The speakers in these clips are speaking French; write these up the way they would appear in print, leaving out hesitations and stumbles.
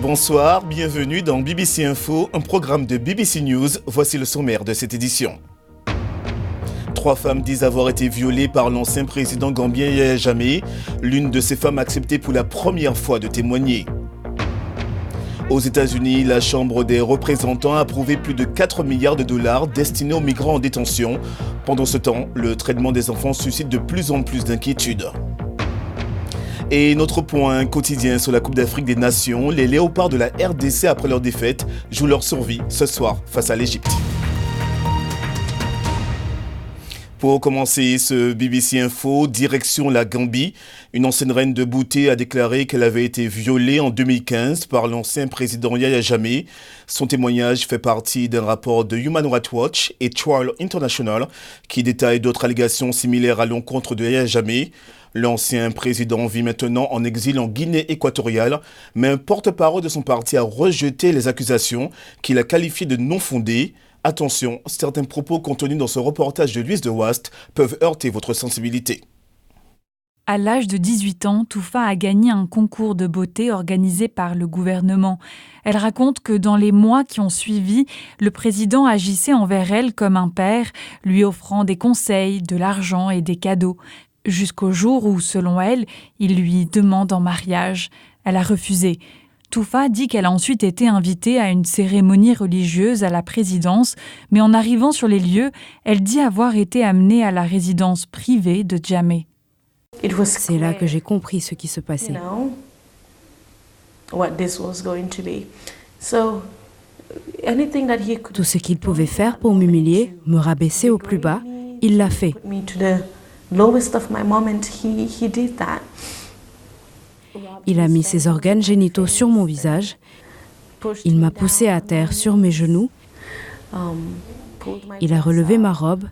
Bonsoir, bienvenue dans BBC Info, un programme de BBC News. Voici le sommaire de cette édition. 3 femmes disent avoir été violées par l'ancien président gambien Yahya Jammeh. L'une de ces femmes a accepté pour la première fois de témoigner. Aux États-Unis, la Chambre des représentants a approuvé plus de 4 milliards de dollars destinés aux migrants en détention. Pendant ce temps, le traitement des enfants suscite de plus en plus d'inquiétudes. Et notre point quotidien sur la Coupe d'Afrique des Nations, les léopards de la RDC après leur défaite jouent leur survie ce soir face à l'Égypte. Pour commencer ce BBC Info, direction la Gambie. Une ancienne reine de beauté a déclaré qu'elle avait été violée en 2015 par l'ancien président Yahya Jammeh. Son témoignage fait partie d'un rapport de Human Rights Watch et Trial International qui détaille d'autres allégations similaires à l'encontre de Yahya Jammeh. L'ancien président vit maintenant en exil en Guinée équatoriale, mais un porte-parole de son parti a rejeté les accusations qu'il a qualifiées de non fondées. Attention, certains propos contenus dans ce reportage de Louise de Wast peuvent heurter votre sensibilité. À l'âge de 18 ans, Toufa a gagné un concours de beauté organisé par le gouvernement. Elle raconte que dans les mois qui ont suivi, le président agissait envers elle comme un père, lui offrant des conseils, de l'argent et des cadeaux. Jusqu'au jour où, selon elle, il lui demande en mariage. Elle a refusé. Toufa dit qu'elle a ensuite été invitée à une cérémonie religieuse à la présidence, mais en arrivant sur les lieux, elle dit avoir été amenée à la résidence privée de Jammeh. C'est là que j'ai compris ce qui se passait. Tout ce qu'il pouvait faire pour m'humilier, me rabaisser au plus bas, il l'a fait. Il a mis ses organes génitaux sur mon visage. Il m'a poussée à terre sur mes genoux. Il a relevé ma robe.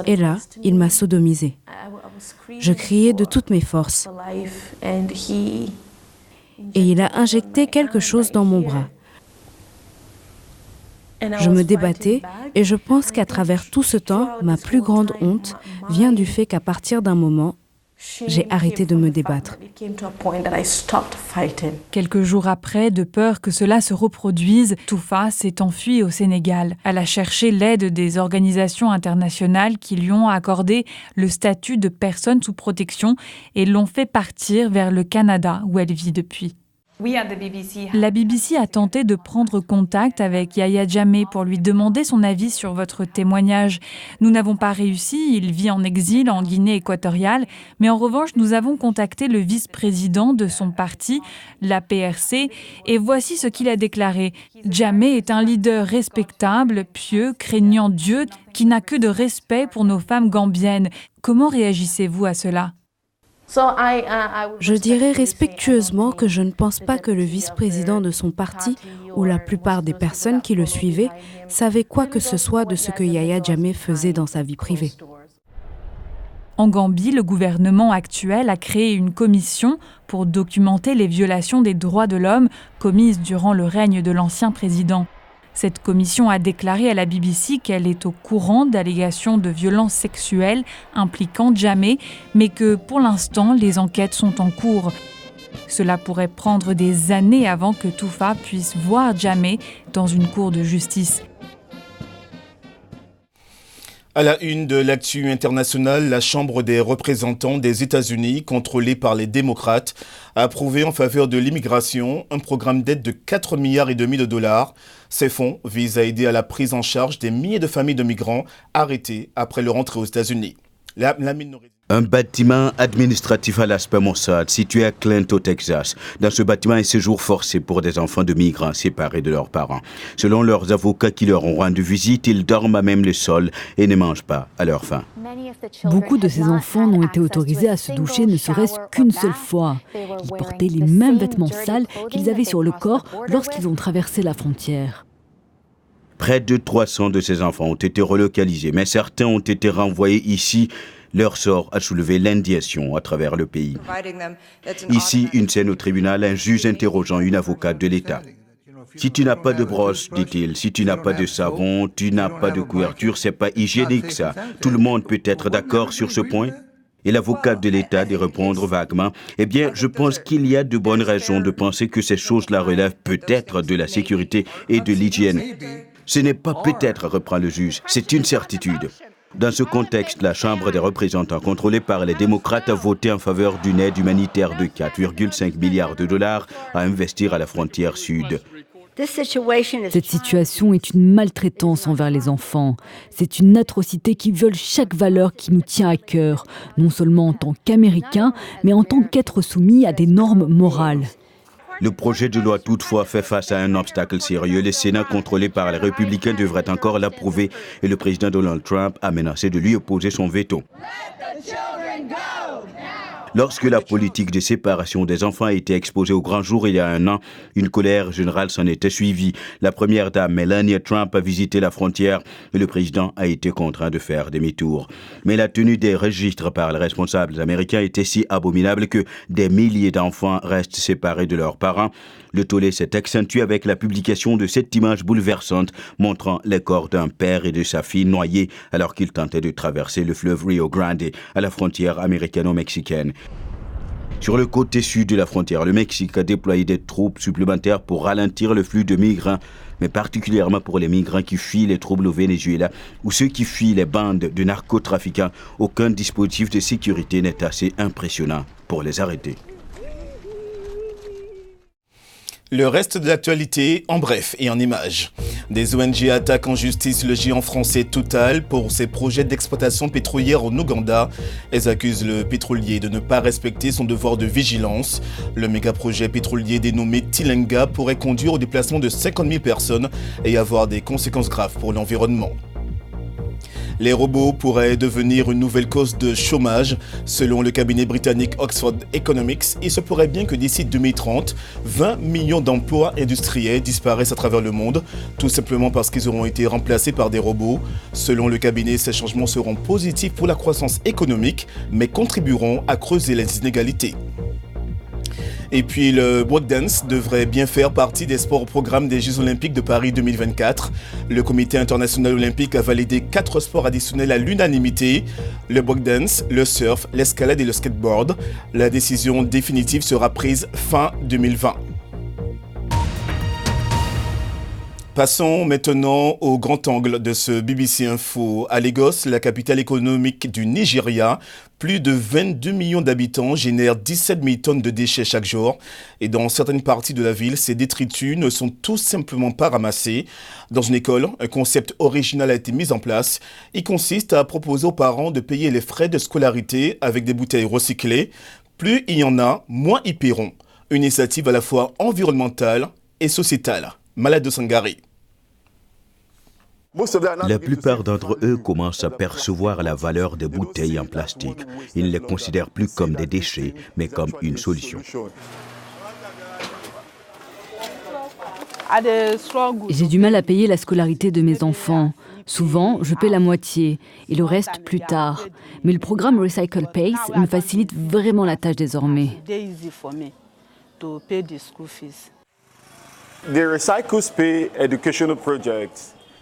Et là, il m'a sodomisée. Je criais de toutes mes forces. Et il a injecté quelque chose dans mon bras. Je me débattais et je pense qu'à travers tout ce temps, ma plus grande honte vient du fait qu'à partir d'un moment, j'ai arrêté de me débattre. Quelques jours après, de peur que cela se reproduise, Toufa s'est enfuie au Sénégal. Elle a cherché l'aide des organisations internationales qui lui ont accordé le statut de personne sous protection et l'ont fait partir vers le Canada où elle vit depuis. La BBC a tenté de prendre contact avec Yahya Jammeh pour lui demander son avis sur votre témoignage. Nous n'avons pas réussi, il vit en exil en Guinée équatoriale, mais en revanche, nous avons contacté le vice-président de son parti, l'APRC, et voici ce qu'il a déclaré. Jammeh est un leader respectable, pieux, craignant Dieu, qui n'a que de respect pour nos femmes gambiennes. Comment réagissez-vous à cela ? Je dirais respectueusement que je ne pense pas que le vice-président de son parti ou la plupart des personnes qui le suivaient savaient quoi que ce soit de ce que Yahya Jammeh faisait dans sa vie privée. En Gambie, le gouvernement actuel a créé une commission pour documenter les violations des droits de l'homme commises durant le règne de l'ancien président. Cette commission a déclaré à la BBC qu'elle est au courant d'allégations de violences sexuelles impliquant Jammeh, mais que pour l'instant, les enquêtes sont en cours. Cela pourrait prendre des années avant que Toufa puisse voir Jammeh dans une cour de justice. À la une de l'actu internationale, la Chambre des représentants des États-Unis, contrôlée par les démocrates, a approuvé en faveur de l'immigration un programme d'aide de 4,5 milliards de dollars. Ces fonds visent à aider à la prise en charge des milliers de familles de migrants arrêtés après leur entrée aux États-Unis. Un bâtiment administratif à l'aspect Mossad, situé à Clint au Texas. Dans ce bâtiment, un séjour forcé pour des enfants de migrants séparés de leurs parents. Selon leurs avocats qui leur ont rendu visite, ils dorment à même le sol et ne mangent pas à leur faim. Beaucoup de ces enfants n'ont été autorisés à se doucher ne serait-ce qu'une seule fois. Ils portaient les mêmes vêtements sales qu'ils avaient sur le corps lorsqu'ils ont traversé la frontière. Près de 300 de ces enfants ont été relocalisés, mais certains ont été renvoyés ici Leur sort a soulevé l'indignation à travers le pays. Ici, une scène au tribunal, un juge interrogeant une avocate de l'État. Si tu n'as pas de brosse, dit-il, si tu n'as pas de savon, tu n'as pas de couverture, c'est pas hygiénique ça. Tout le monde peut être d'accord sur ce point? Et l'avocate de l'État de répondre vaguement, « Eh bien, je pense qu'il y a de bonnes raisons de penser que ces choses-là relèvent peut-être de la sécurité et de l'hygiène. » Ce n'est pas peut-être, reprend le juge, c'est une certitude. Dans ce contexte, la Chambre des représentants, contrôlée par les démocrates, a voté en faveur d'une aide humanitaire de 4,5 milliards de dollars à investir à la frontière sud. Cette situation est une maltraitance envers les enfants. C'est une atrocité qui viole chaque valeur qui nous tient à cœur, non seulement en tant qu'Américains, mais en tant qu'êtres soumis à des normes morales. Le projet de loi toutefois fait face à un obstacle sérieux. Le Sénat contrôlé par les républicains devrait encore l'approuver et le président Donald Trump a menacé de lui opposer son veto. Lorsque la politique de séparation des enfants a été exposée au grand jour il y a un an, une colère générale s'en était suivie. La première dame, Melania Trump, a visité la frontière et le président a été contraint de faire demi-tour. Mais la tenue des registres par les responsables américains était si abominable que des milliers d'enfants restent séparés de leurs parents. Le tollé s'est accentué avec la publication de cette image bouleversante montrant les corps d'un père et de sa fille noyés alors qu'ils tentaient de traverser le fleuve Rio Grande à la frontière américano-mexicaine. Sur le côté sud de la frontière, le Mexique a déployé des troupes supplémentaires pour ralentir le flux de migrants, mais particulièrement pour les migrants qui fuient les troubles au Venezuela ou ceux qui fuient les bandes de narcotrafiquants. Aucun dispositif de sécurité n'est assez impressionnant pour les arrêter. Le reste de l'actualité en bref et en images. Des ONG attaquent en justice le géant français Total pour ses projets d'exploitation pétrolière en Ouganda. Elles accusent le pétrolier de ne pas respecter son devoir de vigilance. Le méga-projet pétrolier dénommé Tilenga pourrait conduire au déplacement de 50 000 personnes et avoir des conséquences graves pour l'environnement. Les robots pourraient devenir une nouvelle cause de chômage. Selon le cabinet britannique Oxford Economics, il se pourrait bien que d'ici 2030, 20 millions d'emplois industriels disparaissent à travers le monde, tout simplement parce qu'ils auront été remplacés par des robots. Selon le cabinet, ces changements seront positifs pour la croissance économique, mais contribueront à creuser les inégalités. Et puis le breakdance devrait bien faire partie des sports au programme des Jeux Olympiques de Paris 2024. Le Comité international olympique a validé 4 sports additionnels à l'unanimité. Le breakdance, le surf, l'escalade et le skateboard. La décision définitive sera prise fin 2020. Passons maintenant au grand angle de ce BBC Info. À Lagos, la capitale économique du Nigeria, plus de 22 millions d'habitants génèrent 17 000 tonnes de déchets chaque jour. Et dans certaines parties de la ville, ces détritus ne sont tout simplement pas ramassés. Dans une école, un concept original a été mis en place. Il consiste à proposer aux parents de payer les frais de scolarité avec des bouteilles recyclées. Plus il y en a, moins ils paieront. Une initiative à la fois environnementale et sociétale. Malade de Sangari. La plupart d'entre eux commencent à percevoir la valeur des bouteilles en plastique. Ils ne les considèrent plus comme des déchets, mais comme une solution. J'ai du mal à payer la scolarité de mes enfants. Souvent, je paie la moitié et le reste plus tard. Mais le programme Recycle Pays me facilite vraiment la tâche désormais.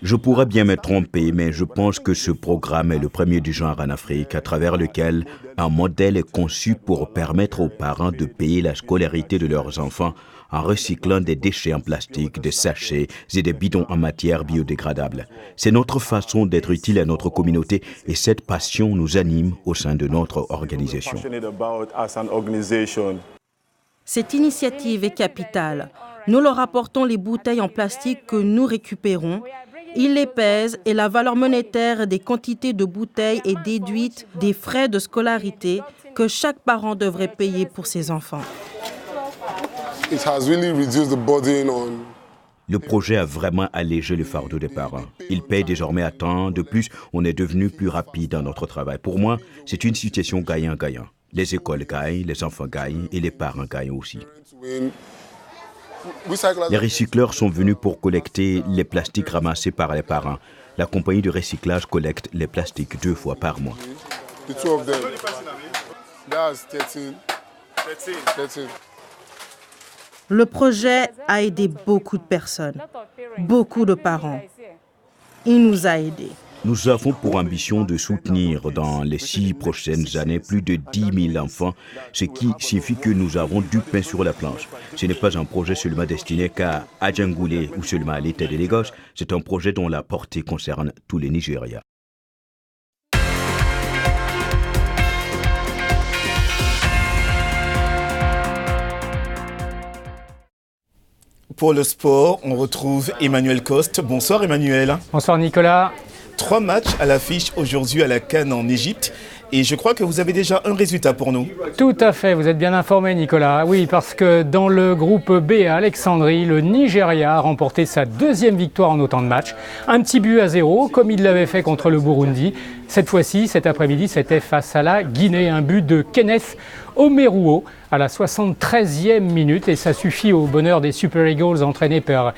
Je pourrais bien me tromper, mais je pense que ce programme est le premier du genre en Afrique, à travers lequel un modèle est conçu pour permettre aux parents de payer la scolarité de leurs enfants en recyclant des déchets en plastique, des sachets et des bidons en matière biodégradable. C'est notre façon d'être utile à notre communauté et cette passion nous anime au sein de notre organisation. Cette initiative est capitale. Nous leur apportons les bouteilles en plastique que nous récupérons. Ils les pèsent et la valeur monétaire des quantités de bouteilles est déduite des frais de scolarité que chaque parent devrait payer pour ses enfants. Le projet a vraiment allégé le fardeau des parents. Ils payent désormais à temps. De plus, on est devenu plus rapide dans notre travail. Pour moi, c'est une situation gagnant-gagnant. Les écoles gagnent, les enfants gagnent et les parents gagnent aussi. Les recycleurs sont venus pour collecter les plastiques ramassés par les parents. La compagnie de recyclage collecte les plastiques 2 fois par mois. The two of them. That's 13. Le projet a aidé beaucoup de personnes, beaucoup de parents. Il nous a aidés. Nous avons pour ambition de soutenir dans les 6 prochaines années plus de 10 000 enfants, ce qui signifie que nous avons du pain sur la planche. Ce n'est pas un projet seulement destiné qu'à Adjangoulé ou seulement à l'État de Lagos, c'est un projet dont la portée concerne tous les Nigérias. Pour le sport, on retrouve Emmanuel Coste. Bonsoir Emmanuel. Bonsoir Nicolas. 3 matchs à l'affiche aujourd'hui à la CAN en Égypte. Et je crois que vous avez déjà un résultat pour nous. Tout à fait, vous êtes bien informé Nicolas. Oui, parce que dans le groupe B à Alexandrie, le Nigeria a remporté sa 2e victoire en autant de matchs. Un petit but à 0, comme il l'avait fait contre le Burundi. Cette fois-ci, cet après-midi, c'était face à la Guinée. Un but de Kenneth Omeruo à la 73e minute. Et ça suffit au bonheur des Super Eagles entraînés par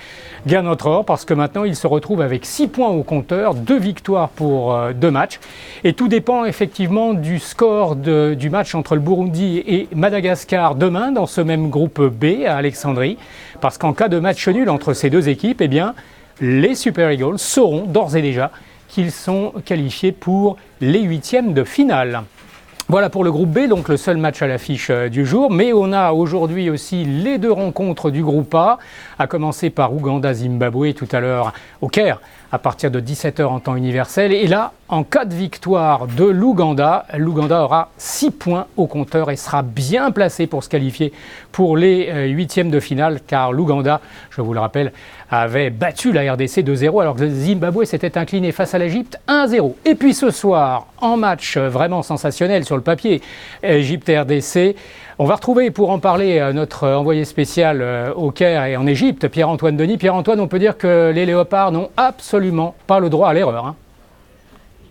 Gernot Rohr, parce que maintenant, ils se retrouvent avec 6 points au compteur, 2 victoires pour 2 matchs. Et tout dépend effectivement du score du match entre le Burundi et Madagascar demain dans ce même groupe B à Alexandrie. Parce qu'en cas de match nul entre ces deux équipes, eh bien, les Super Eagles sauront d'ores et déjà qu'ils sont qualifiés pour les 8e de finale. Voilà pour le groupe B, donc le seul match à l'affiche du jour. Mais on a aujourd'hui aussi les 2 rencontres du groupe A, à commencer par Ouganda-Zimbabwe tout à l'heure au Caire, à partir de 17h en temps universel. Et là, en cas de victoire de l'Ouganda, l'Ouganda aura 6 points au compteur et sera bien placé pour se qualifier pour les 8e de finale, car l'Ouganda, je vous le rappelle, avait battu la RDC 2-0, alors que Zimbabwe s'était incliné face à l'Égypte 1-0. Et puis ce soir, en match vraiment sensationnel sur le papier, Égypte-RDC, on va retrouver pour en parler notre envoyé spécial au Caire et en Égypte, Pierre-Antoine Denis. Pierre-Antoine, on peut dire que les Léopards n'ont absolument pas le droit à l'erreur, hein.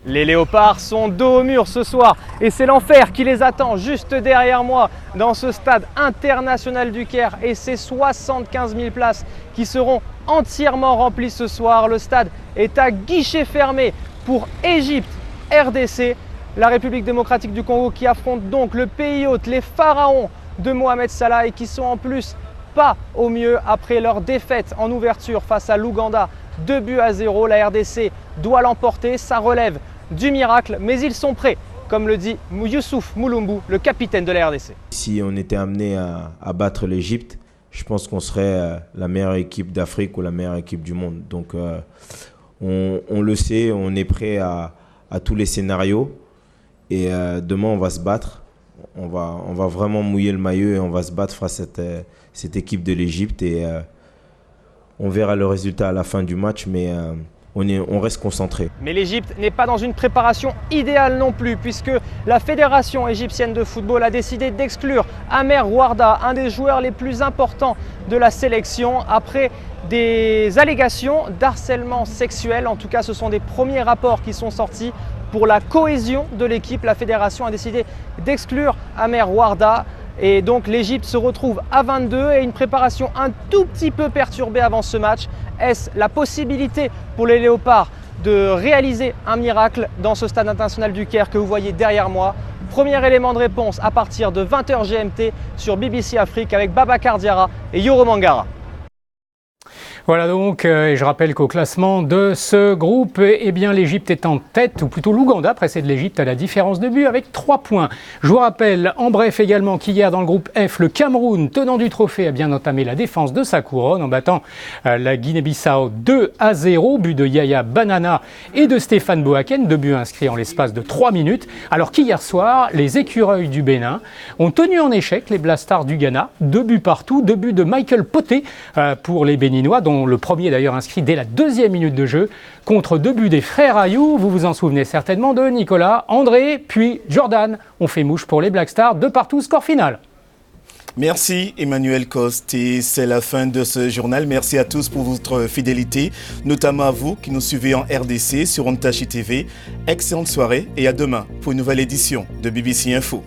Les Léopards sont dos au mur ce soir et c'est l'enfer qui les attend juste derrière moi dans ce stade international du Caire et ces 75 000 places qui seront entièrement remplies ce soir. Le stade est à guichet fermé pour Égypte-RDC, la République démocratique du Congo qui affronte donc le pays hôte, les pharaons de Mohamed Salah et qui sont en plus pas au mieux après leur défaite en ouverture face à l'Ouganda. 2-0, la RDC doit l'emporter, ça relève du miracle, mais ils sont prêts, comme le dit Youssouf Moulumbu, le capitaine de la RDC. Si on était amené à battre l'Égypte, je pense qu'on serait la meilleure équipe d'Afrique ou la meilleure équipe du monde. Donc on le sait, on est prêt à tous les scénarios et demain on va se battre. On va vraiment mouiller le maillot et on va se battre face à cette équipe de l'Égypte et on verra le résultat à la fin du match, mais on reste concentré. Mais l'Égypte n'est pas dans une préparation idéale non plus, puisque la Fédération égyptienne de football a décidé d'exclure Amer Warda, un des joueurs les plus importants de la sélection, après des allégations d'harcèlement sexuel. En tout cas, ce sont des premiers rapports qui sont sortis. Pour la cohésion de l'équipe, la Fédération a décidé d'exclure Amer Warda. Et donc l'Égypte se retrouve à 22 et une préparation un tout petit peu perturbée avant ce match. Est-ce la possibilité pour les Léopards de réaliser un miracle dans ce stade international du Caire que vous voyez derrière moi? Premier élément de réponse à partir de 20h GMT sur BBC Afrique avec Babacar Diarra et Yoro Mangara. Voilà donc, et je rappelle qu'au classement de ce groupe, eh bien l'Égypte est en tête, ou plutôt l'Ouganda précède l'Égypte à la différence de but avec 3 points. Je vous rappelle en bref également qu'hier dans le groupe F, le Cameroun, tenant du trophée, a bien entamé la défense de sa couronne en battant la Guinée-Bissau 2-0, but de Yaya Banana et de Stéphane Boaken, 2 buts inscrits en l'espace de 3 minutes. Alors qu'hier soir, les écureuils du Bénin ont tenu en échec les Black Stars du Ghana, 2 buts partout, 2 buts de Michael Poté pour les Béninois, dont le premier d'ailleurs inscrit dès la 2e minute de jeu, contre 2 buts des frères Ayou. Vous vous en souvenez certainement de Nicolas, André, puis Jordan. On fait mouche pour les Black Stars, 2 partout, score final. Merci Emmanuel Coste et c'est la fin de ce journal. Merci à tous pour votre fidélité, notamment à vous qui nous suivez en RDC sur Ontachi TV. Excellente soirée et à demain pour une nouvelle édition de BBC Info.